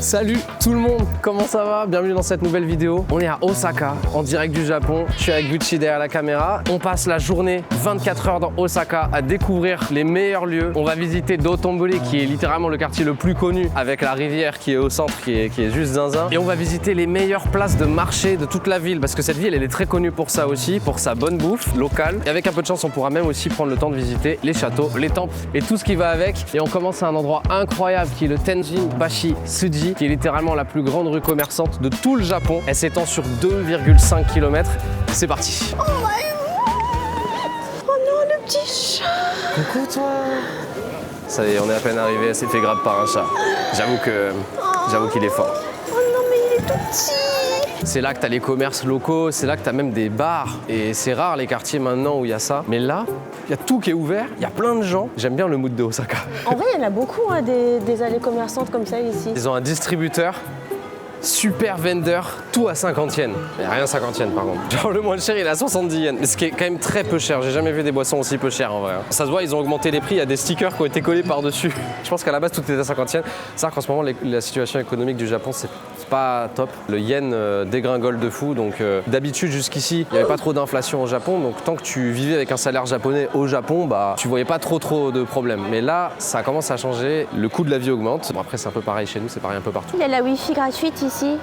Salut tout le monde, comment ça va? Bienvenue dans cette nouvelle vidéo. On est à Osaka, en direct du Japon. Je suis avec Gucci derrière la caméra. On passe la journée, 24 heures dans Osaka, à découvrir les meilleurs lieux. On va visiter Dotonbori, qui est littéralement le quartier le plus connu, avec la rivière qui est au centre, qui est juste zinzin. Et on va visiter les meilleures places de marché de toute la ville, parce que cette ville, elle est très connue pour ça aussi, pour sa bonne bouffe locale. Et avec un peu de chance, on pourra même aussi prendre le temps de visiter les châteaux, les temples et tout ce qui va avec. Et on commence à un endroit incroyable qui est le Tenjin-bashi Tsuji, qui est littéralement la plus grande rue commerçante de tout le Japon. Elle s'étend sur 2,5 km. C'est parti. Oh non, le petit chat. Coucou toi. Ça y est, on est à peine arrivé, elle s'est fait grave par un chat. J'avoue qu'il est fort. Oh non, mais il est tout petit. C'est là que t'as les commerces locaux, c'est là que t'as même des bars. Et c'est rare les quartiers maintenant où il y a ça. Mais là, il y a tout qui est ouvert, il y a plein de gens. J'aime bien le mood de Osaka. En vrai, il y en a beaucoup, hein, des allées commerçantes comme ça ici. Ils ont un distributeur, super vendeur, tout à 50 yens. Il n'y a rien 50 yens par contre. Genre le moins cher, il est à 70 yens. Mais ce qui est quand même très peu cher. J'ai jamais vu des boissons aussi peu chères en vrai. Ça se voit, ils ont augmenté les prix. Il y a des stickers qui ont été collés par-dessus. Je pense qu'à la base, tout était à 50 yens. C'est vrai qu'en ce moment, la situation économique du Japon, c'est pas top. Le yen dégringole de fou. Donc d'habitude, jusqu'ici, il n'y avait pas trop d'inflation au Japon. Donc tant que tu vivais avec un salaire japonais au Japon, bah, tu voyais pas trop de problèmes. Mais là, ça commence à changer. Le coût de la vie augmente. Bon, après, c'est un peu pareil chez nous, c'est pareil un peu partout. Il y a la Wi-Fi gratuite ici.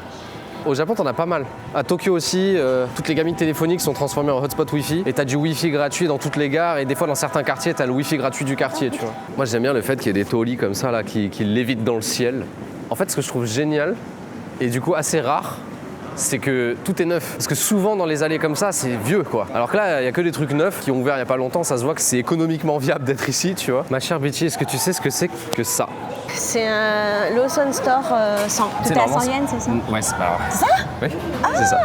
Au Japon, t'en as pas mal. À Tokyo aussi, toutes les gamines téléphoniques sont transformées en hotspot Wi-Fi. Et t'as du Wi-Fi gratuit dans toutes les gares. Et des fois, dans certains quartiers, t'as le Wi-Fi gratuit du quartier, tu vois. Moi, j'aime bien le fait qu'il y ait des torii comme ça, là, qui lévitent dans le ciel. En fait, ce que je trouve génial, et du coup assez rare, c'est que tout est neuf. Parce que souvent, dans les allées comme ça, c'est vieux, quoi. Alors que là, il y a que des trucs neufs qui ont ouvert il y a pas longtemps. Ça se voit que c'est économiquement viable d'être ici, tu vois. Ma chère Betty, est-ce que tu sais ce que c'est que ça? C'est un Lawson Store 100. C'était à 100 yens, c'est ça? Ouais, c'est pas. C'est ça? Oui, c'est ça.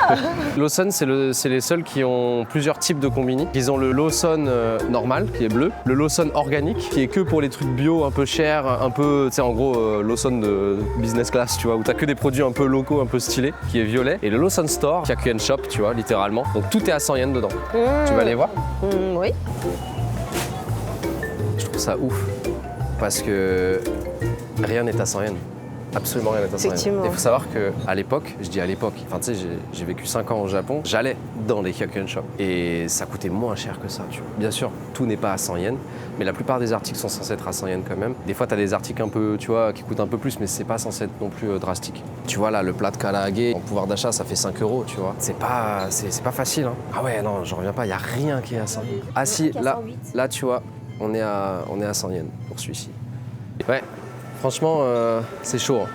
Lawson, c'est les seuls qui ont plusieurs types de combini. Ils ont le Lawson normal, qui est bleu, le Lawson organique, qui est que pour les trucs bio, un peu chers, un peu, tu sais, en gros, Lawson de business class, tu vois, où t'as que des produits un peu locaux, un peu stylés, qui est violet. Et le Lawson Store, Kyakuen Shop, tu vois, littéralement. Donc tout est à 100 yens dedans. Tu vas aller voir? Oui. Je trouve ça ouf. Parce que rien n'est à 100 yens. Absolument rien n'est à 100 yens. Effectivement. Il faut savoir qu'à l'époque, je dis à l'époque, enfin tu sais, j'ai vécu 5 ans au Japon, j'allais dans les Kyakuen Shop et ça coûtait moins cher que ça, tu vois. Bien sûr, tout n'est pas à 100 yens, mais la plupart des articles sont censés être à 100 yens quand même. Des fois, tu as des articles un peu, tu vois, qui coûtent un peu plus, mais c'est pas censé être non plus drastique. Tu vois, là, le plat de karaage, en pouvoir d'achat, ça fait 5 €, tu vois. C'est pas facile, hein. Ah ouais, non, j'en reviens pas, il y a rien qui est à 100 yens. Ah si, là, tu vois, on est à 100 yens pour celui-ci. Ouais, franchement, c'est chaud, hein.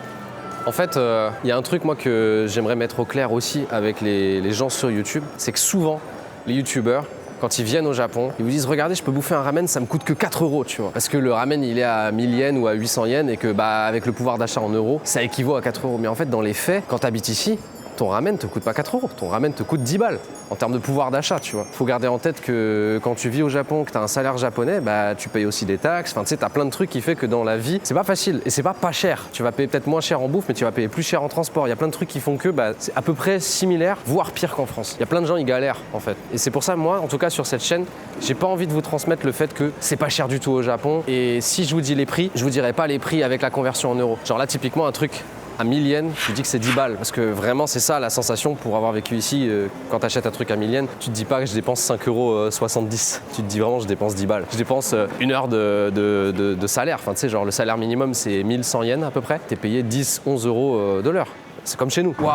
En fait, il y a un truc moi que j'aimerais mettre au clair aussi avec les gens sur YouTube, c'est que souvent, les YouTubeurs, quand ils viennent au Japon, ils vous disent « Regardez, je peux bouffer un ramen, ça me coûte que 4 €, tu vois. » Parce que le ramen, il est à 1000 yens ou à 800 yens et que bah, avec le pouvoir d'achat en euros, ça équivaut à 4 €. Mais en fait, dans les faits, quand tu habites ici, ton ramen te coûte pas 4 €, ton ramen te coûte 10 balles en termes de pouvoir d'achat, tu vois. Faut garder en tête que quand tu vis au Japon, que tu as un salaire japonais, bah tu payes aussi des taxes. Enfin, tu sais, tu as plein de trucs qui fait que dans la vie, c'est pas facile et c'est pas cher. Tu vas payer peut-être moins cher en bouffe, mais tu vas payer plus cher en transport. Il y a plein de trucs qui font que bah, c'est à peu près similaire, voire pire qu'en France. Il y a plein de gens, ils galèrent en fait. Et c'est pour ça, moi, en tout cas sur cette chaîne, j'ai pas envie de vous transmettre le fait que c'est pas cher du tout au Japon. Et si je vous dis les prix, je vous dirai pas les prix avec la conversion en euros. Genre là, typiquement, un truc à 1000 yens, je dis que c'est 10 balles. Parce que vraiment, c'est ça la sensation pour avoir vécu ici. Quand tu achètes un truc à 1000 yens, tu te dis pas que je dépense 5,70 €. Tu te dis vraiment, je dépense 10 balles. Je dépense une heure de salaire. Enfin, tu sais, genre le salaire minimum, c'est 1100 yens à peu près. Tu es payé 10-11 € de l'heure. C'est comme chez nous. Waouh!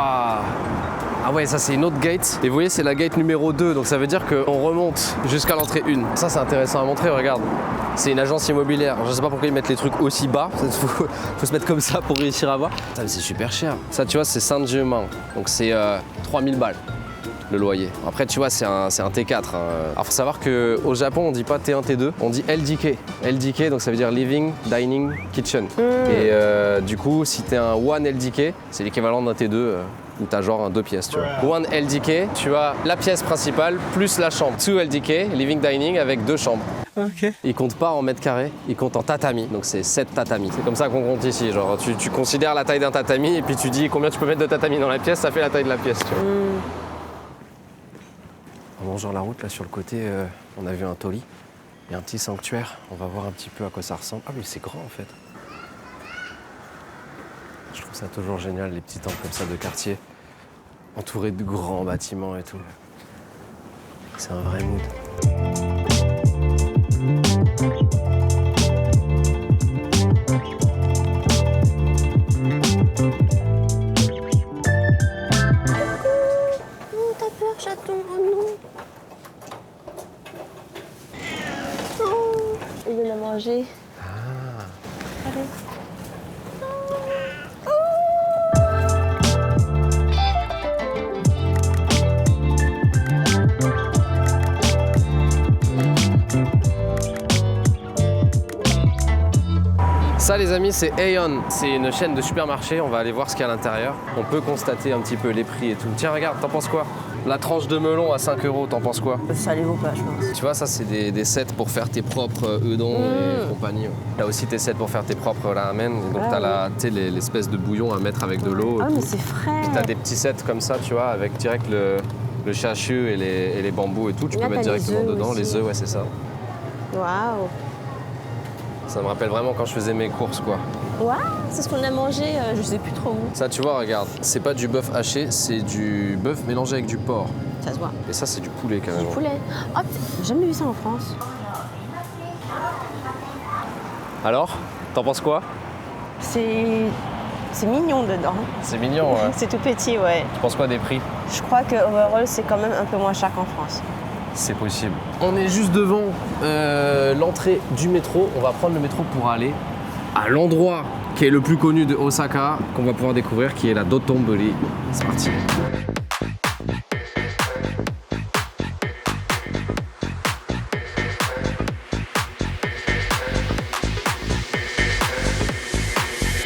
Ah ouais, ça c'est une autre gate. Et vous voyez, c'est la gate numéro 2. Donc ça veut dire qu'on remonte jusqu'à l'entrée 1. Ça, c'est intéressant à montrer, regarde. C'est une agence immobilière. Je sais pas pourquoi ils mettent les trucs aussi bas. Faut se mettre comme ça pour réussir à voir. Ça, c'est super cher. Ça, tu vois, c'est Saint-Germain. Donc c'est 3000 balles le loyer. Après, tu vois, c'est un T4. Hein. Alors, faut savoir qu'au Japon, on dit pas T1, T2, on dit LDK. LDK, donc ça veut dire Living, Dining, Kitchen. Et du coup, si t'es un 1 LDK, c'est l'équivalent d'un T2. Où t'as genre 2 pièces, tu vois. 1 LDK, tu as la pièce principale plus la chambre. 2 LDK, living dining avec 2 chambres. Ok. Ils comptent pas en mètres carrés, ils comptent en tatami. Donc c'est 7 tatamis. C'est comme ça qu'on compte ici. Genre tu considères la taille d'un tatami et puis tu dis combien tu peux mettre de tatami dans la pièce, ça fait la taille de la pièce, tu vois. En longeant la route, là sur le côté, on a vu un torii. Il y a un petit sanctuaire. On va voir un petit peu à quoi ça ressemble. Ah oui, c'est grand en fait. Je trouve ça toujours génial, les petits temples comme ça de quartier, entourés de grands bâtiments et tout. C'est un vrai mood. Oh, t'as peur, chaton, oh non. Oh, il veut la manger. Ah. Allez. Ça les amis, c'est Aeon. C'est une chaîne de supermarchés, on va aller voir ce qu'il y a à l'intérieur. On peut constater un petit peu les prix et tout. Tiens regarde, t'en penses quoi? La tranche de melon à 5 €, t'en penses quoi? Ça les vaut pas, je pense. Tu vois, ça c'est des sets pour faire tes propres udon et compagnie. T'as aussi tes sets pour faire tes propres ramen. Et donc t'as l'espèce de bouillon à mettre avec de l'eau. Ah, mais c'est frais. T'as des petits sets comme ça, tu vois, avec direct le chashu et les bambous et tout. Tu Là, peux mettre t'as les directement œufs dedans. aussi. Les œufs, ouais, c'est ça. Waouh. Ça me rappelle vraiment quand je faisais mes courses, quoi. Waouh, c'est ce qu'on a mangé, je sais plus trop où. Ça, tu vois, regarde, c'est pas du bœuf haché, c'est du bœuf mélangé avec du porc. Ça se voit. Et ça, c'est du poulet, carrément. Du poulet. Oh, j'ai jamais vu ça en France. Alors, t'en penses quoi? C'est mignon dedans. C'est mignon, ouais. C'est tout petit, ouais. Tu penses quoi des prix? Je crois que overall, c'est quand même un peu moins cher qu'en France. C'est possible. On est juste devant l'entrée du métro. On va prendre le métro pour aller à l'endroit qui est le plus connu de Osaka, qu'on va pouvoir découvrir, qui est la Dotonbori. C'est parti.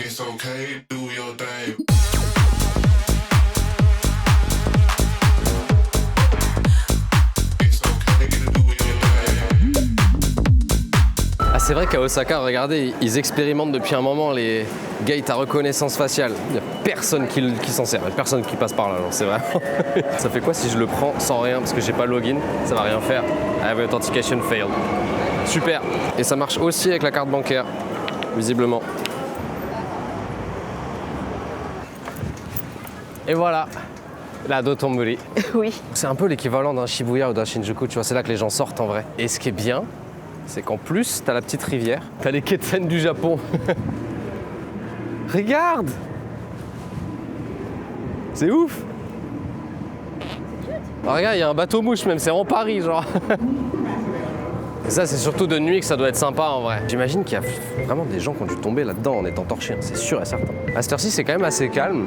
It's okay, do your thing. It's okay to do your thing. Ah, c'est vrai qu'à Osaka, regardez, ils expérimentent depuis un moment les gates à reconnaissance faciale. Il n'y a personne qui s'en sert, il n'y a personne qui passe par là. C'est vraiment. Ça fait quoi si je le prends sans rien parce que j'ai pas login? Ça va rien faire. I have authentication failed. Super. Et ça marche aussi avec la carte bancaire, visiblement. Et voilà, la Dotonbori. Oui. C'est un peu l'équivalent d'un Shibuya ou d'un Shinjuku, tu vois, c'est là que les gens sortent en vrai. Et ce qui est bien, c'est qu'en plus, t'as la petite rivière, t'as les quais de Seine du Japon. Regarde! C'est ouf! Ah, regarde, il y a un bateau mouche même, c'est en Paris, genre. Et ça, c'est surtout de nuit que ça doit être sympa en vrai. J'imagine qu'il y a vraiment des gens qui ont dû tomber là-dedans en étant torchés, hein, c'est sûr et certain. À cette heure-ci, c'est quand même assez calme.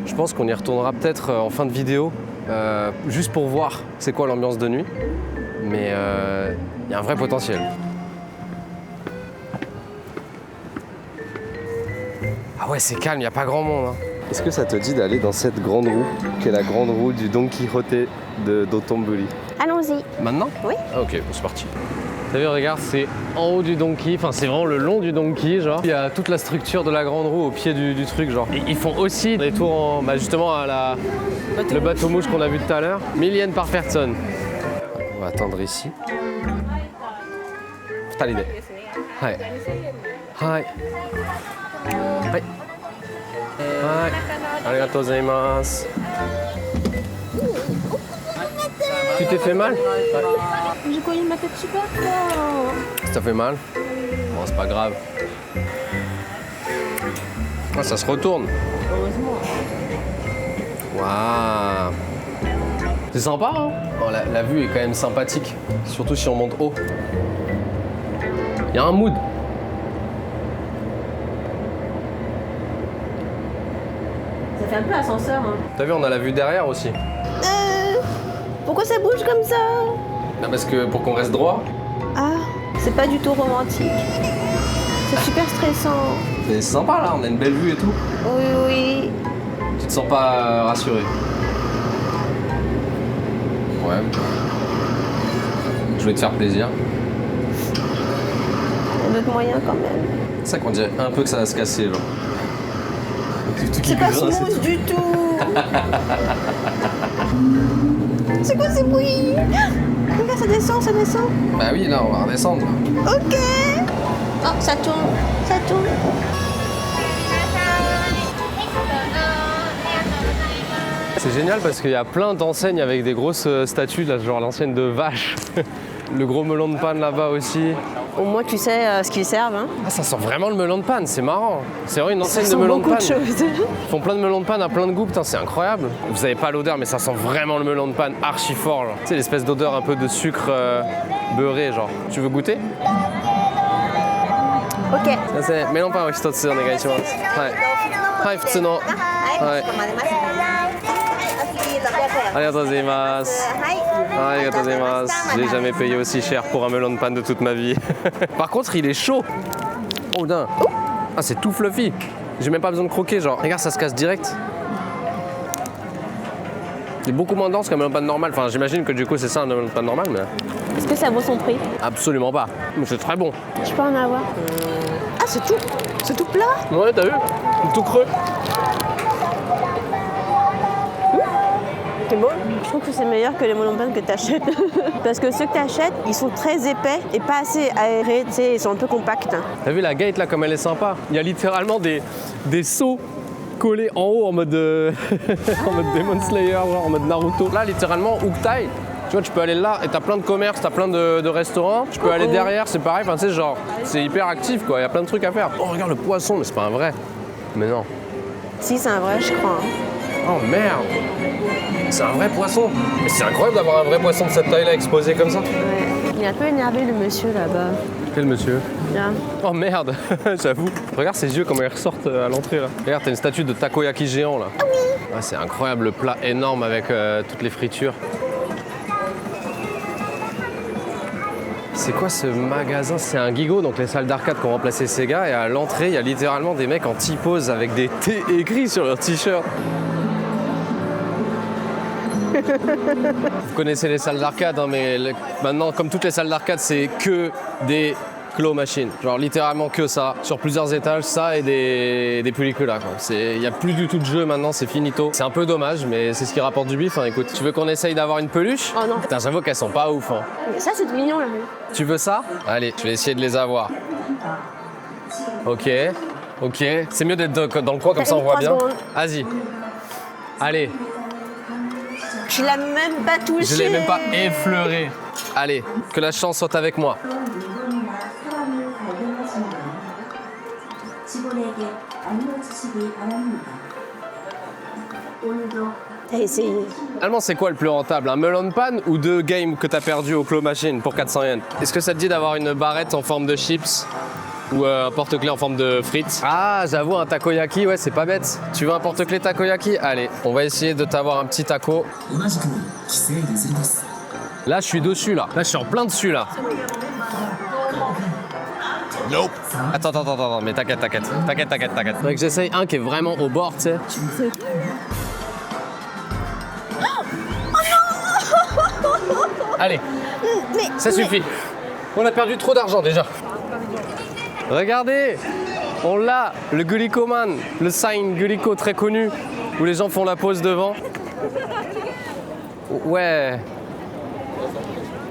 Je pense qu'on y retournera peut-être en fin de vidéo, juste pour voir c'est quoi l'ambiance de nuit. Mais il y a un vrai potentiel. Ah ouais, c'est calme, il n'y a pas grand monde. Hein. Est-ce que ça te dit d'aller dans cette grande roue, qui est la grande roue du Don Quijote de Dotonbori? Allons-y. Maintenant? Oui. Ah, ok, bon, c'est parti. T'as vu, regarde, c'est en haut du donkey, enfin c'est vraiment le long du donkey, genre. Il y a toute la structure de la grande roue au pied du truc, genre. Et ils font aussi des tours en, justement à le bateau mouche qu'on a vu tout à l'heure. 1000 yens par personne. On va attendre ici. T'as l'idée. Hi. Hi. Hi. Hi. Arigatou gozaimasu. Tu t'es fait mal? J'ai cogné ma tête super fort. Ça fait mal? Bon, c'est pas grave. Ah, ça se retourne. Heureusement. Waouh! C'est sympa, hein? Oh, la vue est quand même sympathique, surtout si on monte haut. Il y a un mood. Ça fait un peu ascenseur, hein. T'as vu, on a la vue derrière aussi. Pourquoi ça bouge comme ça? Non, parce que pour qu'on reste droit. Ah, c'est pas du tout romantique. C'est super stressant. C'est sympa là, on a une belle vue et tout. Oui, oui. Tu te sens pas rassuré? Ouais. Je voulais te faire plaisir. Il y a d'autres moyens quand même. C'est ça qu'on dirait un peu que ça va se casser, genre. C'est pas smooth du tout. C'est quoi ces bruits? Regarde, ça descend, ça descend. Bah oui, là, on va redescendre. Ok. Oh, ça tourne, ça tourne. C'est génial parce qu'il y a plein d'enseignes avec des grosses statues, là, genre l'enseigne de vache. Le gros melon de panne là-bas aussi. Au moins, tu sais ce qu'ils servent. Hein. Ah, ça sent vraiment le melon de panne, c'est marrant. C'est vraiment une Ça enseigne sent de melon de beaucoup panne. de choses. Ils font plein de melons de panne à plein de goûts, putain, c'est incroyable. Vous avez pas l'odeur, mais ça sent vraiment le melon de panne archi fort. Genre. Tu sais, l'espèce d'odeur un peu de sucre beurré, genre. Tu veux goûter? Ok. すいません、メロンパンを一つお願いします。はい。はい、普通の。はい。ありがとうございます。ありがとうございます。J'ai jamais payé aussi cher pour un melon de panne de toute ma vie. Par contre, il est chaud. Oh putain. Ah, c'est tout fluffy. J'ai même pas besoin de croquer, genre. Regarde, ça se casse direct. Il est beaucoup moins dense qu'un melon de panne normal. Enfin, j'imagine que du coup, c'est ça un melon de panne normal, mais. Est-ce que ça vaut son prix? Absolument pas. Mais c'est très bon. Je peux en avoir. Ah, c'est tout plat. Ouais, t'as vu? Tout creux. C'est beau. Je trouve que c'est meilleur que les melons de panne que tu achètes. Parce que ceux que tu achètes, ils sont très épais et pas assez aérés, tu sais, ils sont un peu compacts. T'as vu la gate là comme elle est sympa? Il y a littéralement des seaux collés en haut en mode, en mode Demon Slayer, genre en mode Naruto. Là littéralement, où que t'ailles, tu vois, tu peux aller là et t'as plein de commerces, t'as plein de restaurants. Tu peux aller derrière, c'est pareil, enfin tu sais genre, c'est hyper actif quoi, il y a plein de trucs à faire. Oh regarde le poisson, mais c'est pas un vrai. Mais non. Si, c'est un vrai, je crois. Oh merde! C'est un vrai poisson! Mais c'est incroyable d'avoir un vrai poisson de cette taille-là exposé comme ça. Ouais. Il est un peu énervé le monsieur là-bas. Quel monsieur? Là. Oh merde! J'avoue. Regarde ses yeux comment ils ressortent à l'entrée là. Regarde, t'as une statue de takoyaki géant là. Ah oui! Ah, c'est incroyable le plat énorme avec toutes les fritures. C'est quoi ce magasin? C'est un Gigo, donc les salles d'arcade qui ont remplacé Sega. Et à l'entrée, il y a littéralement des mecs en T-pose avec des T écrits sur leur t-shirt. Vous connaissez les salles d'arcade, hein, mais maintenant, comme toutes les salles d'arcade, c'est que des claw machines. Genre littéralement que ça, sur plusieurs étages, ça et des pellicules là. Il n'y a plus du tout de jeu maintenant, c'est finito. C'est un peu dommage, mais c'est ce qui rapporte du bif. Hein, écoute, tu veux qu'on essaye d'avoir une peluche? Oh non. Putain, j'avoue qu'elles sont pas ouf. Hein. Ça, c'est mignon là. Tu veux ça? Allez, je vais essayer de les avoir. Ok, ok. C'est mieux d'être dans le coin, comme ça on voit bien. Vas-y. Allez. Tu l'as même pas touché. Je l'ai même pas effleuré. Allez, que la chance soit avec moi. T'as essayé. Finalement, c'est quoi le plus rentable? Un melon de panne ou deux games que t'as perdu au claw machine pour 400 yens? Est-ce que ça te dit d'avoir une barrette en forme de chips? Ou un porte-clés en forme de frites? Ah, j'avoue, un takoyaki, ouais, c'est pas bête. Tu veux un porte-clés takoyaki? Allez, on va essayer de t'avoir un petit taco. Là, je suis dessus, là. Là, je suis en plein dessus, là. Nope. Attends, mais t'inquiète. Faudrait que j'essaye un qui est vraiment au bord, tu sais. Allez, ça suffit. On a perdu trop d'argent déjà. Regardez, on l'a, le Gulico Man, le sign Gulico très connu, où les gens font la pause devant. Ouais.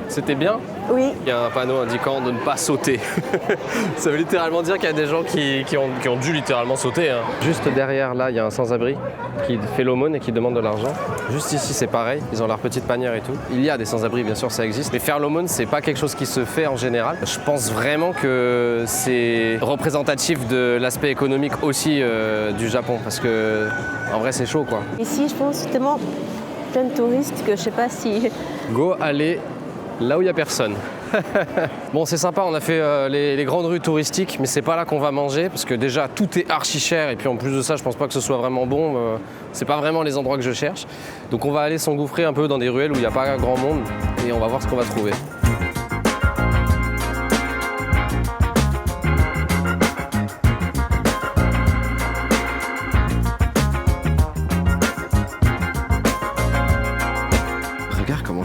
C'était bien? Oui. Il y a un panneau indiquant de ne pas sauter. Ça veut littéralement dire qu'il y a des gens qui ont dû littéralement sauter. Hein. Juste derrière, là, il y a un sans-abri qui fait l'aumône et qui demande de l'argent. Juste ici, c'est pareil. Ils ont leur petite panière et tout. Il y a des sans-abri, bien sûr, ça existe. Mais faire l'aumône, c'est pas quelque chose qui se fait en général. Je pense vraiment que c'est représentatif de l'aspect économique aussi du Japon. Parce que, en vrai, c'est chaud, quoi. Ici, je pense tellement plein de touristes que je sais pas si... Go, allez là où il n'y a personne. Bon, c'est sympa, on a fait les grandes rues touristiques, mais c'est pas là qu'on va manger, parce que déjà, tout est archi cher, et puis en plus de ça, je pense pas que ce soit vraiment bon. C'est pas vraiment les endroits que je cherche. Donc on va aller s'engouffrer un peu dans des ruelles où il n'y a pas grand monde, et on va voir ce qu'on va trouver.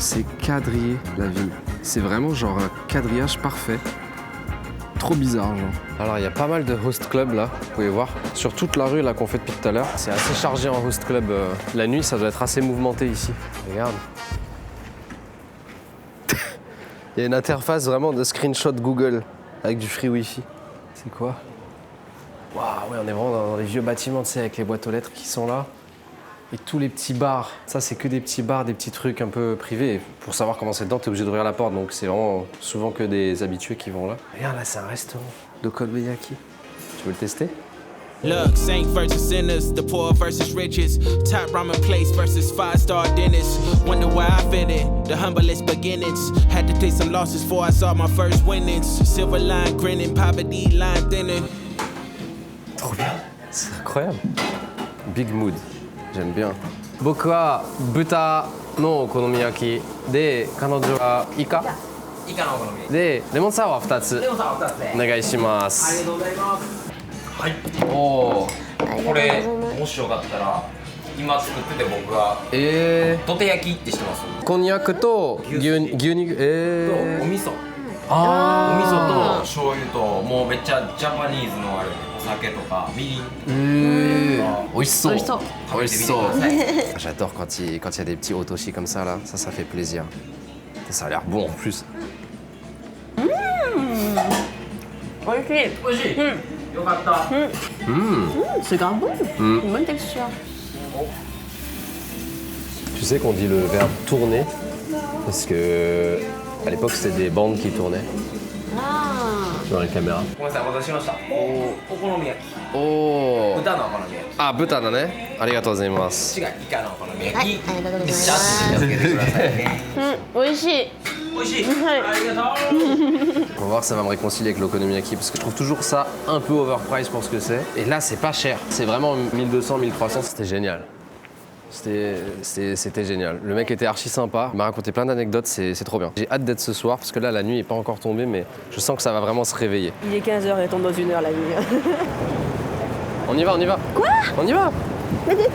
C'est quadrillé la ville. C'est vraiment genre un quadrillage parfait. Trop bizarre genre. Alors il y a pas mal de host clubs là, vous pouvez voir. Sur toute la rue là qu'on fait depuis tout à l'heure. C'est assez chargé en host club. La nuit ça doit être assez mouvementé ici. Regarde. Il y a une interface vraiment de screenshot Google avec du free wifi. C'est quoi? Waouh, ouais, on est vraiment dans les vieux bâtiments, tu sais, avec les boîtes aux lettres qui sont là. Et tous les petits bars. Ça, c'est que des petits bars, des petits trucs un peu privés. Et pour savoir comment c'est dedans, t'es obligé d'ouvrir la porte. Donc c'est vraiment souvent que des habitués qui vont là. Regarde, là, c'est un restaurant de Kolbeyaki. Tu veux le tester? Look, saint versus sinners, the poor versus riches, top ramen place versus 5-star dinners. Wonder why I fit in, the humblest beginnings. Had to take some losses before I saw my first winnings. Silver line grinning, poverty line thinning. Trop bien. C'est incroyable. Big mood. J'aime bien. 僕は豚のお好み焼きで、彼女はイカで、レモンサワー2つお願いします。ありがとうございます。はい。おー。これもしよかったら今作ってて僕が土手焼きって知ってます？こんにゃくと牛肉お味噌。お味噌と醤油ともうめっちゃジャパニーズのあれお酒とかみりん。美味しそう。美味しそう。美味しそう。J'adore quand il y a des petits otoshi comme ça là, ça fait plaisir. Ça a l'air bon en plus. 美味しい。美味しい。よかった。C'est grave bon. Une bonne texture. Tu sais qu'on dit le verbe tourner parce que à l'époque c'était des bandes qui tournaient dans les caméras. ごめんなさい、お待たせしました。お好み焼き。おー。豚のお好み焼き。あ、豚だね。ありがとうございます。違う、イカのお好み焼き。はい、ありがとうございます。シャツにつけてくださいね。美味しい。美味しい。はいありがとう。 On va voir si ça va me réconcilier avec l'okonomiyaki parce que je trouve toujours ça un peu overpriced pour ce que c'est. Et là, c'est pas cher. C'est vraiment 1200, 1300, c'était génial. C'était génial. Le mec était archi sympa. Il m'a raconté plein d'anecdotes, c'est trop bien. J'ai hâte d'être ce soir parce que là, la nuit n'est pas encore tombée, mais je sens que ça va vraiment se réveiller. Il est 15h, elle tombe dans 1 heure la nuit. On y va, on y va. Quoi? On y va. Mais des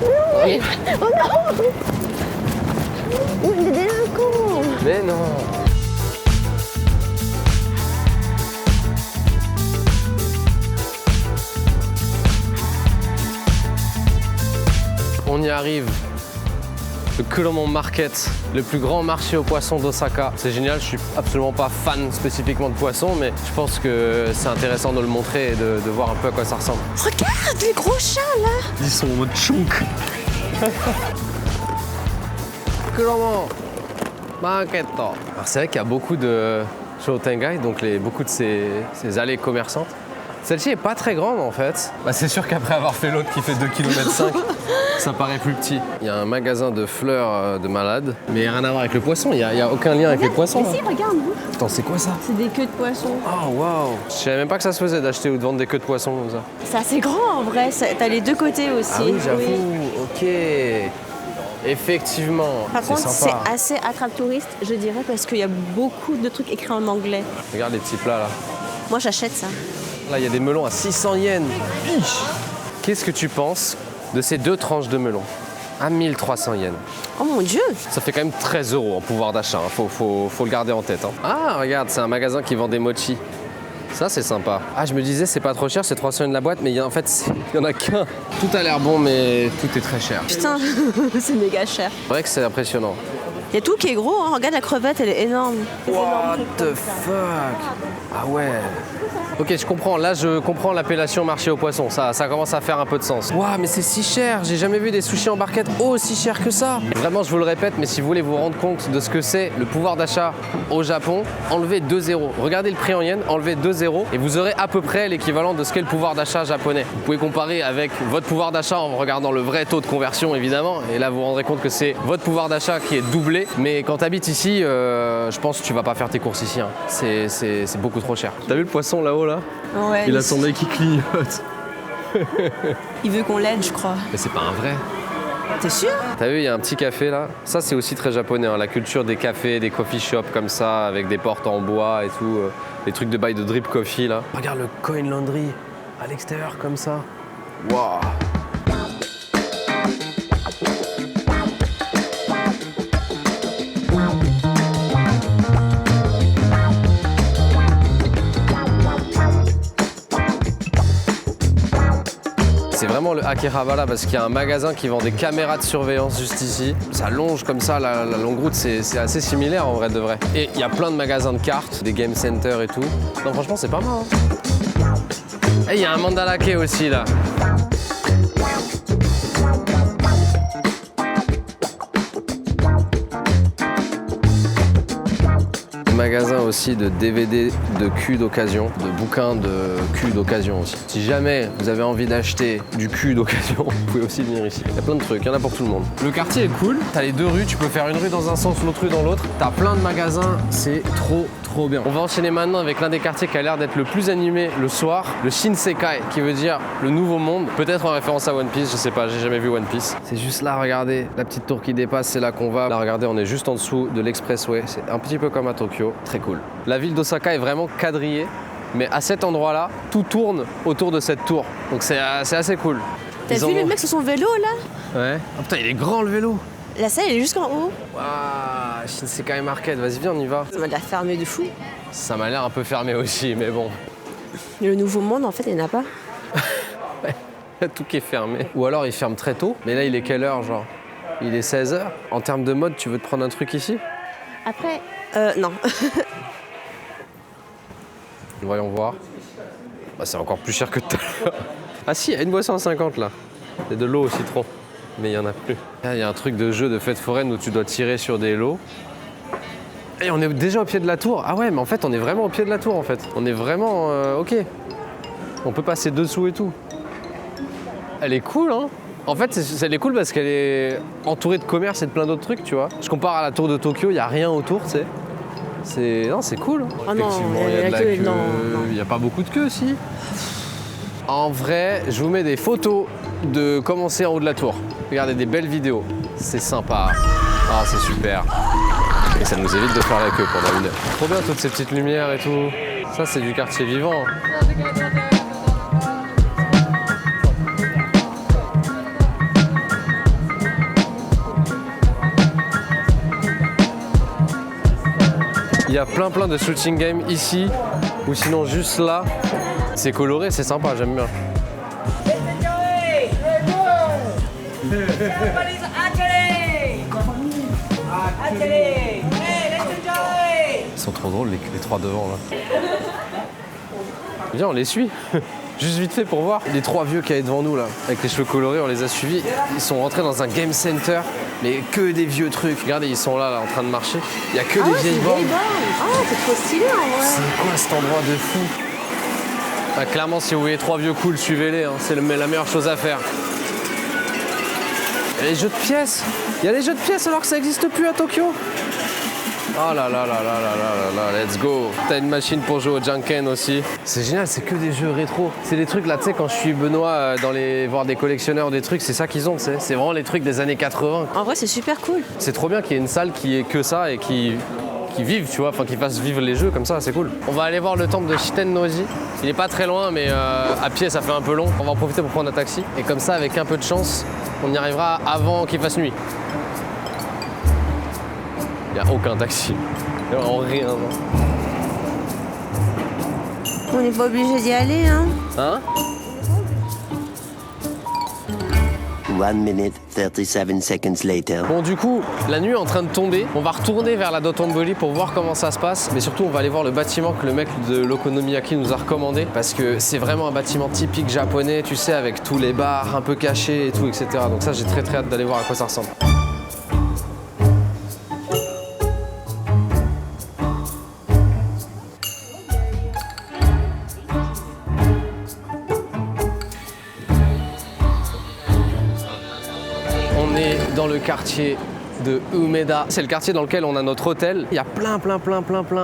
oui. Oh non. Des délinquants. Mais non. On y arrive. Le Kuromon Market, le plus grand marché aux poissons d'Osaka. C'est génial, je suis absolument pas fan spécifiquement de poissons, mais je pense que c'est intéressant de le montrer et de voir un peu à quoi ça ressemble. Regarde les gros chats là. Ils sont en mode chunk. Kuromon Market. Alors c'est vrai qu'il y a beaucoup de Shotengai, donc beaucoup de ces allées commerçantes. Celle-ci est pas très grande en fait. Bah, c'est sûr qu'après avoir fait l'autre qui fait 2,5 km, ça paraît plus petit. Il y a un magasin de fleurs de malade, mais rien à voir avec le poisson, il n'y a aucun lien avec les poissons. Mais si, regarde. Attends, c'est quoi ça? C'est des queues de poissons. Oh waouh! Je savais même pas que ça se faisait d'acheter ou de vendre des queues de poissons comme ça. C'est assez grand en vrai, t'as les deux côtés aussi. Ah oui, j'avoue, ok. Effectivement, Par contre, c'est sympa. assez attrape-touriste, je dirais, parce qu'il y a beaucoup de trucs écrits en anglais. Regarde les petits plats là. Moi, j'achète ça. Là, il y a des melons à 600 yens. Qu'est-ce que tu penses de ces 2 tranches de melons à 1300 yens? Oh mon Dieu! Ça fait quand même 13 € en pouvoir d'achat, hein. Faut le garder en tête. Hein. Ah, regarde, c'est un magasin qui vend des mochis. Ça, c'est sympa. Ah, je me disais, c'est pas trop cher, c'est 300 yens la boîte, mais en fait, il y en a qu'un. Tout a l'air bon, mais tout est très cher. Putain, c'est méga cher. C'est vrai que c'est impressionnant. Il y a tout qui est gros, hein. Regarde la crevette, elle est énorme. What the fuck? Ah ouais. Ok, je comprends. Là, je comprends l'appellation marché aux poissons. Ça commence à faire un peu de sens. Waouh, mais c'est si cher. J'ai jamais vu des sushis en barquette aussi cher que ça. Vraiment, je vous le répète, mais si vous voulez vous rendre compte de ce que c'est le pouvoir d'achat au Japon, enlevez 2 0. Regardez le prix en yens, enlevez 2 0 et vous aurez à peu près l'équivalent de ce qu'est le pouvoir d'achat japonais. Vous pouvez comparer avec votre pouvoir d'achat en regardant le vrai taux de conversion, évidemment. Et là, vous vous rendrez compte que c'est votre pouvoir d'achat qui est doublé. Mais quand tu habites ici, je pense que tu vas pas faire tes courses ici. Hein. C'est beaucoup trop cher. T'as vu le poisson là-haut là? Ouais. Il a son œil qui clignote. Il veut qu'on l'aide, je crois. Mais c'est pas un vrai. T'es sûr? T'as vu, il y a un petit café là. Ça, c'est aussi très japonais, hein. La culture des cafés, des coffee shops comme ça, avec des portes en bois et tout. Les trucs de bail de drip coffee là. Regarde le coin laundry à l'extérieur comme ça. Waouh! C'est vraiment le Akihabara parce qu'il y a un magasin qui vend des caméras de surveillance juste ici. Ça longe comme ça, la longue route, c'est assez similaire en vrai de vrai. Et il y a plein de magasins de cartes, des game centers et tout. Non, franchement, c'est pas mal. Hein. Et il y a un mandalake aussi là. aussi de DVD de cul d'occasion, de bouquins de cul d'occasion aussi. Si jamais vous avez envie d'acheter du cul d'occasion, vous pouvez aussi venir ici. Il y a plein de trucs, il y en a pour tout le monde. Le quartier est cool, t'as les deux rues, tu peux faire une rue dans un sens, l'autre rue dans l'autre. T'as plein de magasins, c'est trop bien. On va enchaîner maintenant avec l'un des quartiers qui a l'air d'être le plus animé le soir, le Shinsekai, qui veut dire le nouveau monde. Peut-être en référence à One Piece, je sais pas, j'ai jamais vu One Piece. C'est juste là, regardez, la petite tour qui dépasse, c'est là qu'on va. Là, regardez, on est juste en dessous de l'expressway. C'est un petit peu comme à Tokyo, très cool. La ville d'Osaka est vraiment quadrillée, mais à cet endroit-là, tout tourne autour de cette tour. Donc c'est assez cool. T'as vu le mec sur son vélo là? Ouais. Oh putain, il est grand le vélo. La salle elle est jusqu'en haut. Waouh, Shinsekai Market, vas-y viens, on y va. Ça m'a l'air fermé de fou. Ça m'a l'air un peu fermé aussi, mais bon. Mais le nouveau monde en fait il n'y en a pas. Tout qui est fermé. Ou alors il ferme très tôt, mais là il est quelle heure genre? Il est 16h. En termes de mode, tu veux te prendre un truc ici? Après, non. Voyons voir. Bah, c'est encore plus cher que tout à l'heure. Ah si, il y a une boisson à 50 là. Il y a de l'eau au citron. Mais il n'y en a plus. Il y a un truc de jeu de fête foraine où tu dois tirer sur des lots. Et on est déjà au pied de la tour. Ah ouais, mais en fait, on est vraiment au pied de la tour en fait. On est vraiment ok. On peut passer dessous et tout. Elle est cool, hein. En fait, elle est cool parce qu'elle est entourée de commerce et de plein d'autres trucs, tu vois. Je compare à la tour de Tokyo, il n'y a rien autour, tu sais. Non, c'est cool. Oh non, effectivement, il y a de la queue. Non. Il n'y a pas beaucoup de queue, si. En vrai, je vous mets des photos de commencer en haut de la tour. Regardez, des belles vidéos. C'est sympa. Ah, c'est super. Et ça nous évite de faire la queue pendant une heure. Trop bien, toutes ces petites lumières et tout. Ça, c'est du quartier vivant. Il y a plein de shooting games ici, ou sinon juste là. C'est coloré, c'est sympa, j'aime bien. Ils sont trop drôles les trois devant là. Viens, on les suit. Juste vite fait pour voir. Les trois vieux qui avaient devant nous là, avec les cheveux colorés, on les a suivis. Ils sont rentrés dans un game center, mais que des vieux trucs. Regardez, ils sont là en train de marcher. Il y a que des vieilles bornes. Ah, c'est trop stylé en vrai. C'est quoi cet endroit de fou? Ah, clairement, si vous voyez trois vieux cool, suivez-les. Hein. C'est la meilleure chose à faire. Il y a les jeux de pièces. Il y a les jeux de pièces alors que ça n'existe plus à Tokyo. Oh là là là là là là là, let's go. T'as une machine pour jouer au Janken aussi. C'est génial, c'est que des jeux rétro. C'est des trucs là, tu sais, quand je suis Benoît voir des collectionneurs, des trucs, c'est ça qu'ils ont, tu sais. C'est vraiment les trucs des années 80. En vrai, c'est super cool. C'est trop bien qu'il y ait une salle qui ait que ça et qui vivent, tu vois, enfin qui fassent vivre les jeux comme ça, c'est cool. On va aller voir le temple de Shiten-no-ji. Il est pas très loin, mais à pied ça fait un peu long. On va en profiter pour prendre un taxi. Et comme ça, avec un peu de chance, on y arrivera avant qu'il fasse nuit. Il n'y a aucun taxi. Il n'y a vraiment rien. Non. On n'est pas obligé d'y aller, hein. Hein? 1 minute, 37 seconds later. Bon, du coup, la nuit est en train de tomber. On va retourner vers la Dotonbori pour voir comment ça se passe. Mais surtout, on va aller voir le bâtiment que le mec de l'Okonomiyaki nous a recommandé. Parce que c'est vraiment un bâtiment typique japonais, tu sais, avec tous les bars un peu cachés et tout, etc. Donc ça, j'ai très hâte d'aller voir à quoi ça ressemble. Dans le quartier de Umeda. C'est le quartier dans lequel on a notre hôtel. Il y a plein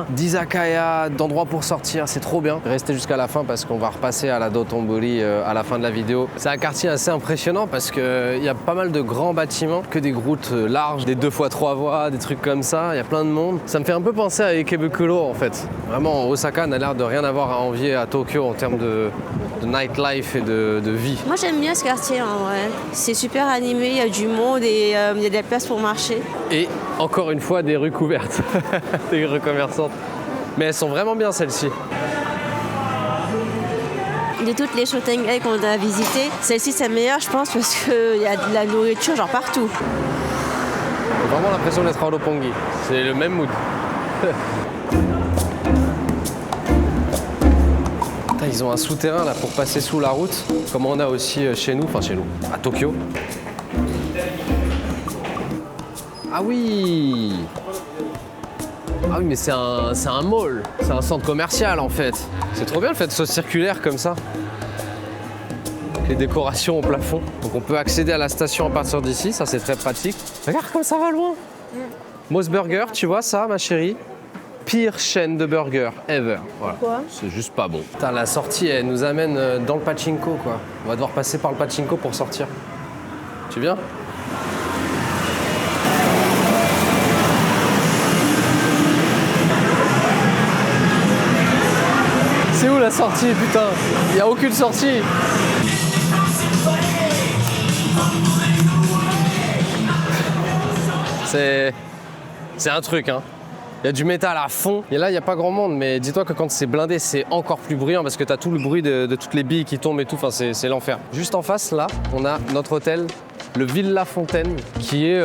d'izakaya, d'endroits pour sortir. C'est trop bien. Restez jusqu'à la fin parce qu'on va repasser à la Dotonbori à la fin de la vidéo. C'est un quartier assez impressionnant parce qu'il y a pas mal de grands bâtiments, que des routes larges, des 2x3 voies, des trucs comme ça. Il y a plein de monde. Ça me fait un peu penser à Ikebukuro en fait. Vraiment, Osaka n'a l'air de rien avoir à envier à Tokyo en termes de nightlife et de vie. Moi j'aime bien ce quartier en vrai. C'est super animé, il y a du monde et il y a des places pour marcher. Et encore une fois des rues couvertes, des rues commerçantes. Mais elles sont vraiment bien celles-ci. De toutes les Shotengai qu'on a visitées, celle-ci c'est meilleure je pense parce qu'il y a de la nourriture genre partout. J'ai vraiment l'impression d'être à Roppongi. C'est le même mood. Ils ont un souterrain là pour passer sous la route, comme on a aussi chez nous, à Tokyo. Ah oui! Ah oui, mais c'est un mall, c'est un centre commercial en fait. C'est trop bien le fait que ce soit circulaire comme ça. Avec les décorations au plafond. Donc on peut accéder à la station à partir d'ici, ça c'est très pratique. Regarde comme ça va loin. Moss Burger, tu vois ça ma chérie? Pire chaîne de burger ever. Voilà. Pourquoi? C'est juste pas bon. Putain, la sortie, elle nous amène dans le pachinko quoi. On va devoir passer par le pachinko pour sortir. Tu viens? C'est où la sortie, putain? Il n'y a aucune sortie. C'est un truc, hein. Il y a du métal à fond. Et là, il n'y a pas grand monde, mais dis-toi que quand c'est blindé, c'est encore plus bruyant parce que tu as tout le bruit de toutes les billes qui tombent et tout. Enfin, c'est l'enfer. Juste en face, là, on a notre hôtel, le Villa Fontaine, qui est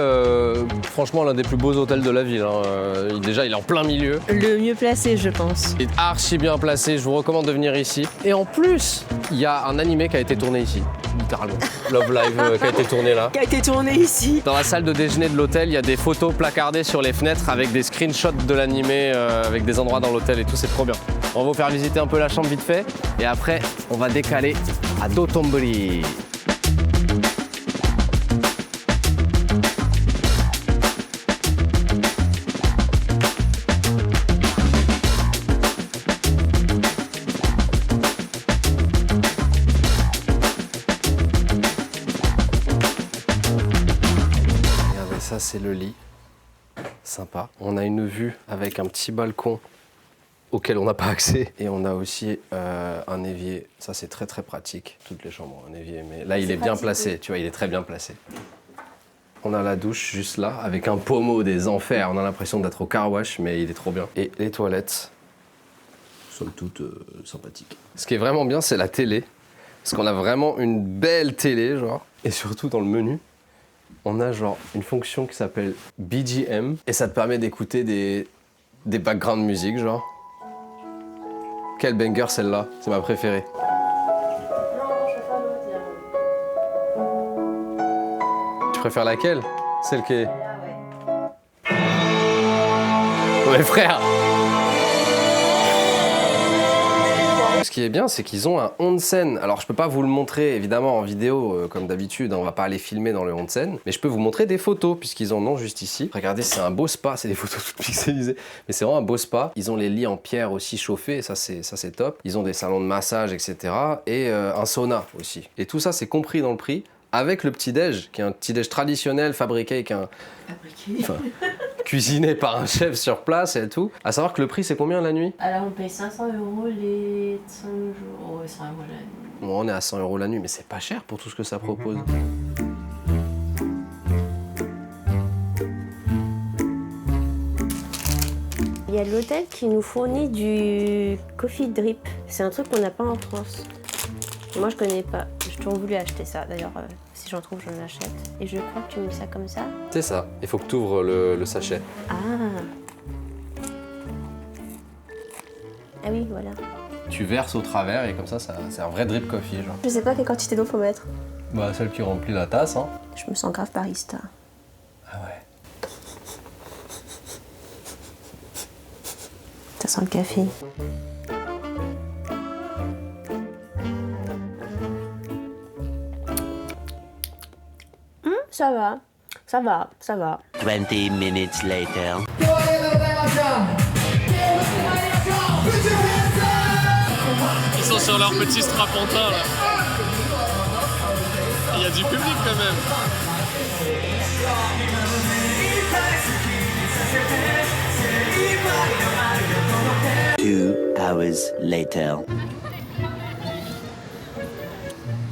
franchement l'un des plus beaux hôtels de la ville. Hein. Déjà, il est en plein milieu. Le mieux placé, je pense. Il est archi bien placé. Je vous recommande de venir ici. Et en plus, il y a un animé qui a été tourné ici. Littéralement. Love Live qui a été tourné là. Qui a été tourné ici. Dans la salle de déjeuner de l'hôtel, il y a des photos placardées sur les fenêtres avec des screenshots de l'animé, avec des endroits dans l'hôtel et tout, c'est trop bien. On va vous faire visiter un peu la chambre vite fait et après, on va décaler à Dotonbori. Ça, c'est le lit. Sympa. On a une vue avec un petit balcon auquel on n'a pas accès. Et on a aussi un évier. Ça, c'est très très pratique. Toutes les chambres ont un évier, mais là, il est bien placé. Tu vois, il est très bien placé. On a la douche juste là, avec un pommeau des enfers. On a l'impression d'être au car wash, mais il est trop bien. Et les toilettes, somme toute sympathiques. Ce qui est vraiment bien, c'est la télé. Parce qu'on a vraiment une belle télé, genre. Et surtout dans le menu, on a genre une fonction qui s'appelle BGM et ça te permet d'écouter des background music genre. Quel banger celle-là, c'est ma préférée. Tu préfères laquelle? Celle qui est... Ouais frère. Ce qui est bien, c'est qu'ils ont un onsen. Alors, je peux pas vous le montrer, évidemment, en vidéo, comme d'habitude. On va pas aller filmer dans le onsen. Mais je peux vous montrer des photos, puisqu'ils en ont juste ici. Regardez, c'est un beau spa. C'est des photos toutes pixelisées. Mais c'est vraiment un beau spa. Ils ont les lits en pierre aussi chauffés. Ça, c'est top. Ils ont des salons de massage, etc. Et un sauna aussi. Et tout ça, c'est compris dans le prix. Avec le petit-déj, qui est un petit-déj traditionnel fabriqué avec un... Enfin, cuisiné par un chef sur place et tout. À savoir que le prix, c'est combien la nuit? Alors, on paye 500 € les 5 jours. Ouais, 100 € la nuit. Bon, on est à 100 € la nuit, mais c'est pas cher pour tout ce que ça propose. Il y a l'hôtel qui nous fournit du coffee drip. C'est un truc qu'on n'a pas en France. Moi, je connais pas. J'ai toujours voulu acheter ça. D'ailleurs, si j'en trouve, j'en achète. Et je crois que tu mets ça comme ça. C'est ça. Il faut que tu ouvres le sachet. Ah. Ah oui, voilà. Tu verses au travers et comme ça, c'est un vrai drip coffee, genre. Je sais pas quelle quantité d'eau faut mettre. Bah, celle qui remplit la tasse, hein. Je me sens grave barista. Ah ouais. Ça sent le café. Ça va, ça va, ça va. 20 minutes later. Ils sont sur leur petit strapontin là. Il y a du public quand même. 2 hours later.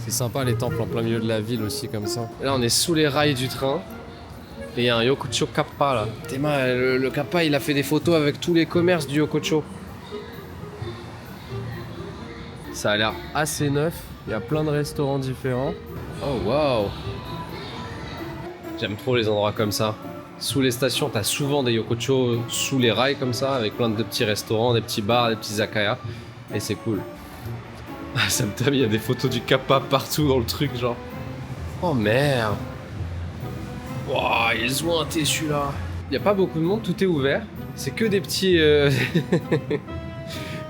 C'est sympa les temples en plein milieu de la ville aussi comme ça. Et là on est sous les rails du train. Et il y a un Yokocho Kappa là. Théma, le Kappa il a fait des photos avec tous les commerces du Yokocho. Ça a l'air assez neuf. Il y a plein de restaurants différents. Oh waouh. J'aime trop les endroits comme ça. Sous les stations, t'as souvent des Yokocho sous les rails comme ça, avec plein de petits restaurants, des petits bars, des petits izakaya. Et c'est cool. Ah, ça me tape, il y a des photos du Kappa partout dans le truc, genre. Oh merde. Wow, il est zointé celui-là. Il n'y a pas beaucoup de monde, tout est ouvert. C'est que des petits...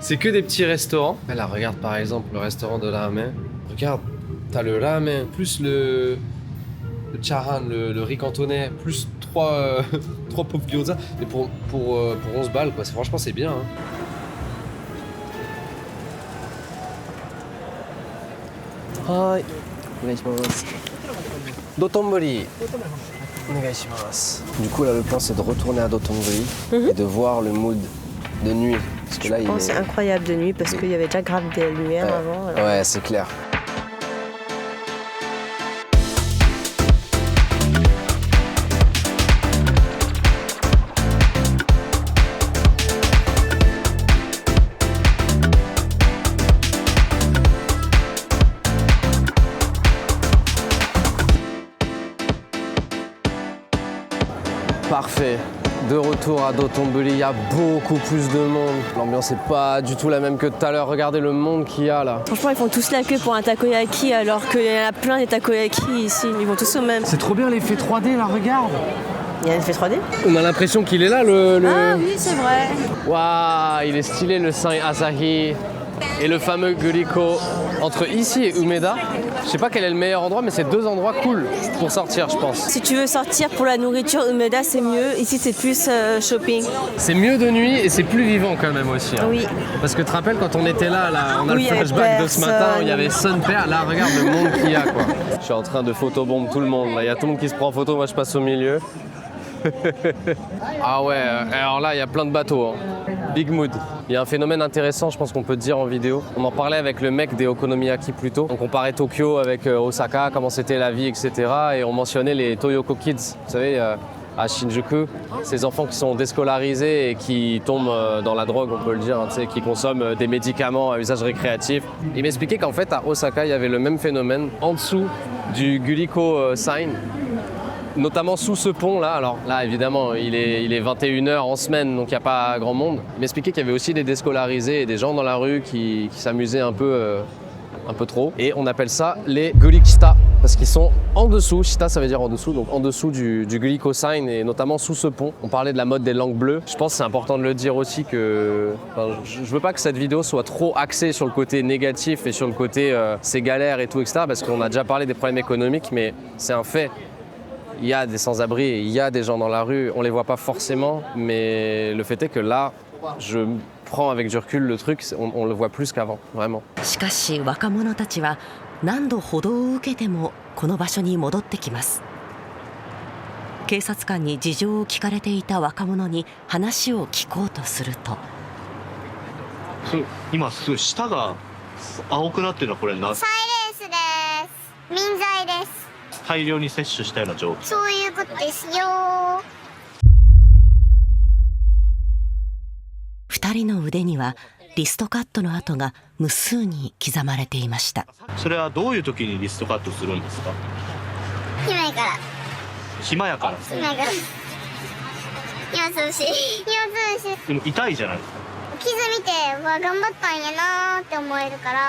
c'est que des petits restaurants. Là, regarde par exemple le restaurant de ramen. Regarde, t'as le ramen, plus le charan, le riz cantonais, plus 3 pop gyoza. Et pour 11 balles, quoi. Franchement, c'est bien. Hein. Hi. Dotonbori. Du coup, là, le plan, c'est de retourner à Dotonbori et de voir le mood de nuit. Parce que là, C'est incroyable de nuit parce qu'il y avait déjà grave des lumières avant. Alors. Ouais, c'est clair. Parfait. De retour à Dotonbori, il y a beaucoup plus de monde. L'ambiance n'est pas du tout la même que tout à l'heure. Regardez le monde qu'il y a là. Franchement, ils font tous la queue pour un takoyaki alors qu'il y en a plein des takoyaki ici. Ils vont tous au même. C'est trop bien l'effet 3D là, regarde. Il y a un effet 3D. On a l'impression qu'il est là Ah oui, c'est vrai. Waouh, il est stylé le sein Asahi et le fameux Guriko. Entre ici et Umeda, je sais pas quel est le meilleur endroit, mais c'est 2 endroits cool pour sortir, je pense. Si tu veux sortir pour la nourriture, Umeda c'est mieux. Ici c'est plus shopping. C'est mieux de nuit et c'est plus vivant quand même aussi. Hein. Oui. Parce que tu te rappelles quand on était là, on a Oui, le flashback de ce matin, il y avait Son Père, là regarde le monde qu'il y a quoi. Je suis en train de photobombe tout le monde, là. Il y a tout le monde qui se prend en photo, moi je passe au milieu. Ah ouais, alors là il y a plein de bateaux. Hein. Big mood. Il y a un phénomène intéressant, je pense qu'on peut te dire en vidéo. On en parlait avec le mec des Okonomiyaki plus tôt. On comparait Tokyo avec Osaka, comment c'était la vie, etc. Et on mentionnait les Toyoko Kids, vous savez, à Shinjuku. Ces enfants qui sont déscolarisés et qui tombent dans la drogue, on peut le dire, hein, tu sais, qui consomment des médicaments à usage récréatif. Il m'expliquait qu'en fait à Osaka, il y avait le même phénomène en dessous du Guriko Sign. Notamment sous ce pont là, alors là évidemment il est 21h en semaine donc il n'y a pas grand monde. Il m'expliquait qu'il y avait aussi des déscolarisés et des gens dans la rue qui s'amusaient un peu trop. Et on appelle ça les Gurikita parce qu'ils sont en dessous, shita ça veut dire en dessous, donc en dessous du Guriko Sign et notamment sous ce pont. On parlait de la mode des langues bleues. Je pense que c'est important de le dire aussi que je veux pas que cette vidéo soit trop axée sur le côté négatif et sur le côté c'est galère et tout etc. parce qu'on a déjà parlé des problèmes économiques mais c'est un fait. Il y a des sans-abri, il y a des gens dans la rue, on les voit pas forcément, mais le fait est que là, je prends avec du recul le truc, on le voit plus qu'avant, vraiment. しかし若者たちは何度補導を受けてもこの場所に戻ってきます。警察官に事情を聞かれていた若者に話を聞こうとすると。今すごい舌が青くなってるのはこれな。サイレンスです。民剤です。大量に摂取したような状況。そういうことですよ。2人の腕にはリストカットの跡が無数に刻まれていました。それはどういう時にリストカットするんですか？暇やから。暇やから。暇やから。暇つぶし。暇つぶし。でも痛いじゃないですか。傷見て、わ頑張ったんやなーって思えるから。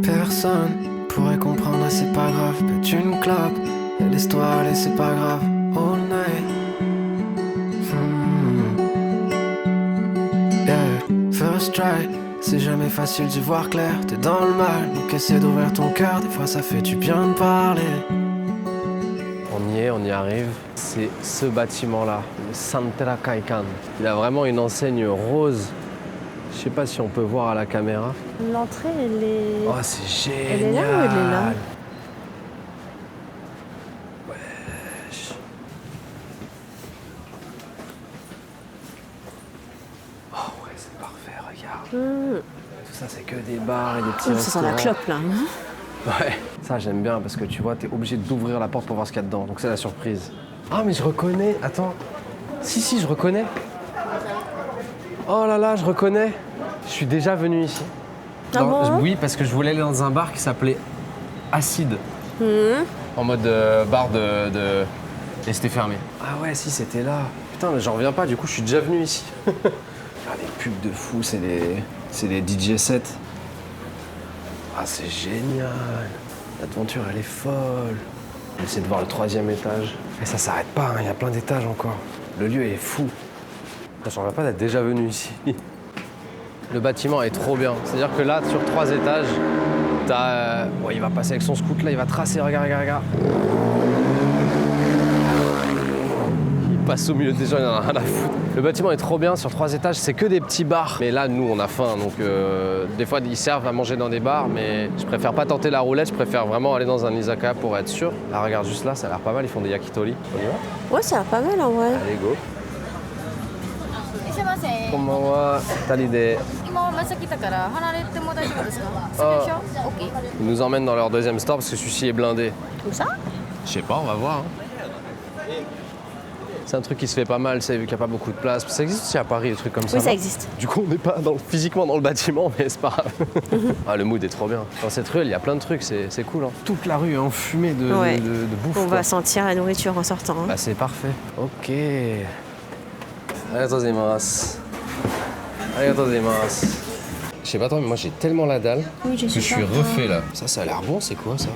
Personne pourrait comprendre, c'est pas grave. Pète une clope et laisse-toi aller, c'est pas grave. All night. Yeah, first try. C'est jamais facile d'y voir clair. T'es dans le mal, donc essaie d'ouvrir ton cœur. Des fois ça fait du bien de parler. On y arrive. C'est ce bâtiment-là, le Santerra Kaikan. Il a vraiment une enseigne rose. Je sais pas si on peut voir à la caméra. L'entrée, elle est... Oh, c'est génial. Elle est là ou elle est là? Wesh. Oh ouais, c'est parfait, regarde. Tout ça, c'est que des bars et des petits Ça sent restaurants. la clope, là. Ouais, ça j'aime bien parce que tu vois, t'es obligé d'ouvrir la porte pour voir ce qu'il y a dedans. Donc c'est la surprise. Ah, mais je reconnais. Attends. Si, je reconnais. Oh là là, je reconnais. Je suis déjà venu ici. Ah bon? Oui, parce que je voulais aller dans un bar qui s'appelait Acide. En mode bar de... Et c'était fermé. Ah ouais, si, c'était là. Putain, mais j'en reviens pas, du coup, je suis déjà venu ici. Ah, des pubs de fou, c'est des DJ sets. Ah, c'est génial. L'aventure, elle est folle. On essaie de voir le 3e étage. Et ça s'arrête pas, il y a plein d'étages encore. Le lieu est fou. Je ne reviens pas d'être déjà venu ici. Le bâtiment est trop bien. C'est-à-dire que là, sur 3 étages, t'as... il va passer avec son scoot là, il va tracer, regarde. Il passe au milieu des gens, il en a rien à foutre. Le bâtiment est trop bien, sur 3 étages, c'est que des petits bars. Mais là, nous, on a faim, donc des fois, ils servent à manger dans des bars, mais je préfère pas tenter la roulette, je préfère vraiment aller dans un izakaya pour être sûr. Là, regarde juste là, ça a l'air pas mal, ils font des yakitori. On y va? Ouais, ça a l'air pas mal en vrai. Allez, go. Konbanwa, Talide. Ils nous emmènent dans leur 2e store parce que celui-ci est blindé. Comme ça? Je sais pas, on va voir. Hein. C'est un truc qui se fait pas mal, vu qu'il n'y a pas beaucoup de place. Ça existe aussi à Paris, des trucs comme ça. Oui, ça non existe. Du coup, on n'est pas physiquement dans le bâtiment, mais c'est pas grave. Ah, le mood est trop bien. Dans cette rue, il y a plein de trucs, c'est cool. Hein. Toute la rue est enfumée de bouffe. On va sentir la nourriture en sortant. Hein. Bah, c'est parfait. Ok. Arigatou gozaimasu. Arigatou gozaimasu. Je sais pas toi, mais moi j'ai tellement la dalle que je suis refait là. Ça a l'air bon, c'est quoi ça?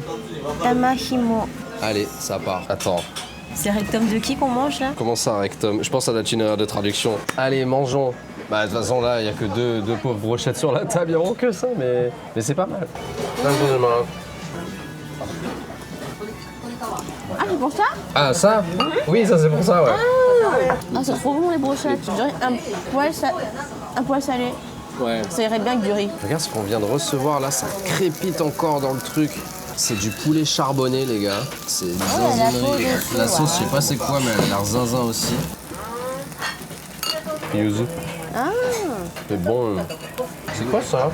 Tamahimo. Allez, ça part. Attends. C'est rectum de qui qu'on mange là? Comment ça, rectum? Je pense à la une erreur de traduction. Allez, mangeons. Bah, de toute façon, là, il n'y a que deux pauvres brochettes sur la table. Il n'y a que ça, mais c'est pas mal. Ah, c'est pour ça? Ah, ça? Oui, ça, c'est pour ça, ouais. Ah, c'est trop bon les brochettes. Je dirais un poil salé. Ouais. Ça irait bien avec du riz. Regarde ce qu'on vient de recevoir là, ça crépite encore dans le truc. C'est du poulet charbonné, les gars. C'est zinzinerie. La sauce, je sais pas c'est quoi, mais elle a l'air zinzin aussi. Yuzu. Ah. C'est bon. C'est quoi ça?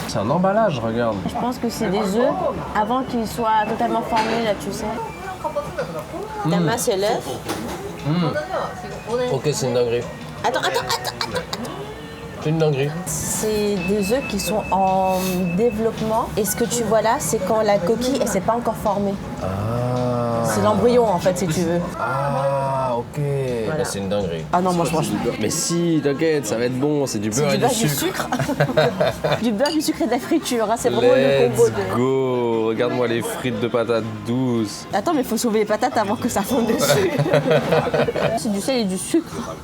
C'est un emballage, regarde. Je pense que c'est des œufs avant qu'ils soient totalement formés, là, tu sais. Tama, c'est l'œuf. Ok, c'est une dinguerie. Attends. C'est une dinguerie. C'est des œufs qui sont en développement. Et ce que tu vois là, c'est quand la coquille, elle s'est pas encore formée. Ah. C'est l'embryon, en fait, si tu veux. Ah, ok. Voilà. Bah, c'est une dinguerie. Ah non, moi je mange. Mais si, t'inquiète, ça va être bon. C'est du beurre et du sucre. Du beurre, du sucre et de la friture. Hein. C'est vraiment le combo de... Let's go. Regarde-moi les frites de patates douces. Attends, mais il faut sauver les patates avant que ça fonde dessus. C'est du sel et du sucre.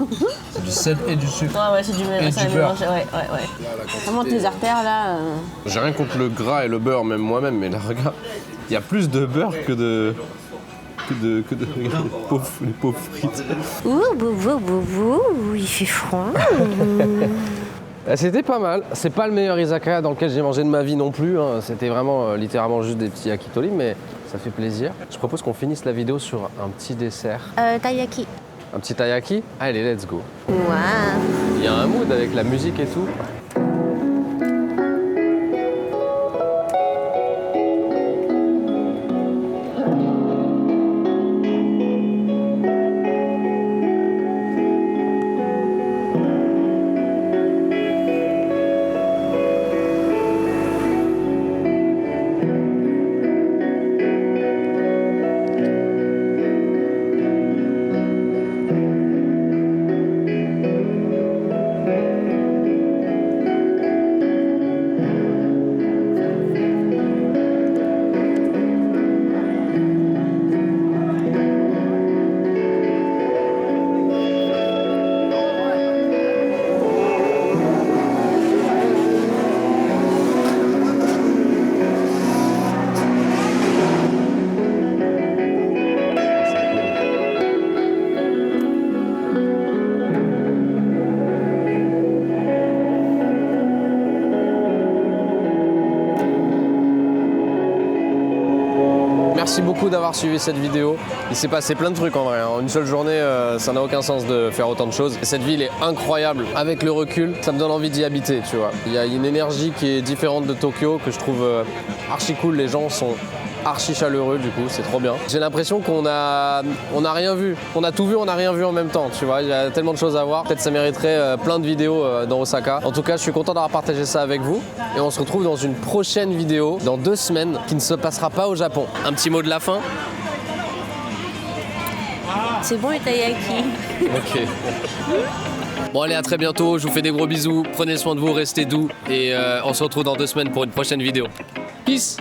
C'est du sel et du sucre. Ouais, c'est du mélange. Et du beurre. Ouais. Vraiment, tes artères là. J'ai rien contre le gras et le beurre, même moi-même, mais là, regarde, il y a plus de beurre que de regarde, les pauvres frites. Il fait froid. C'était pas mal. C'est pas le meilleur izakaya dans lequel j'ai mangé de ma vie non plus. Hein. C'était vraiment littéralement juste des petits yakitori, mais ça fait plaisir. Je propose qu'on finisse la vidéo sur un petit dessert. Taiyaki. Un petit taiyaki? Allez, let's go. Waouh. Il y a un mood avec la musique et tout. Merci beaucoup d'avoir suivi cette vidéo. Il s'est passé plein de trucs en vrai. En une seule journée, ça n'a aucun sens de faire autant de choses. Et cette ville est incroyable. Avec le recul, ça me donne envie d'y habiter, tu vois. Il y a une énergie qui est différente de Tokyo que je trouve archi cool. Les gens sont archi chaleureux, du coup, c'est trop bien. J'ai l'impression qu'on a rien vu. On a tout vu, on n'a rien vu en même temps, tu vois. Il y a tellement de choses à voir. Peut-être ça mériterait plein de vidéos dans Osaka. En tout cas, je suis content d'avoir partagé ça avec vous. Et on se retrouve dans une prochaine vidéo, dans 2 semaines, qui ne se passera pas au Japon. Un petit mot de la fin? C'est bon les taiyaki. Ok. Bon allez, à très bientôt, je vous fais des gros bisous, prenez soin de vous, restez doux et on se retrouve dans 2 semaines pour une prochaine vidéo. Peace.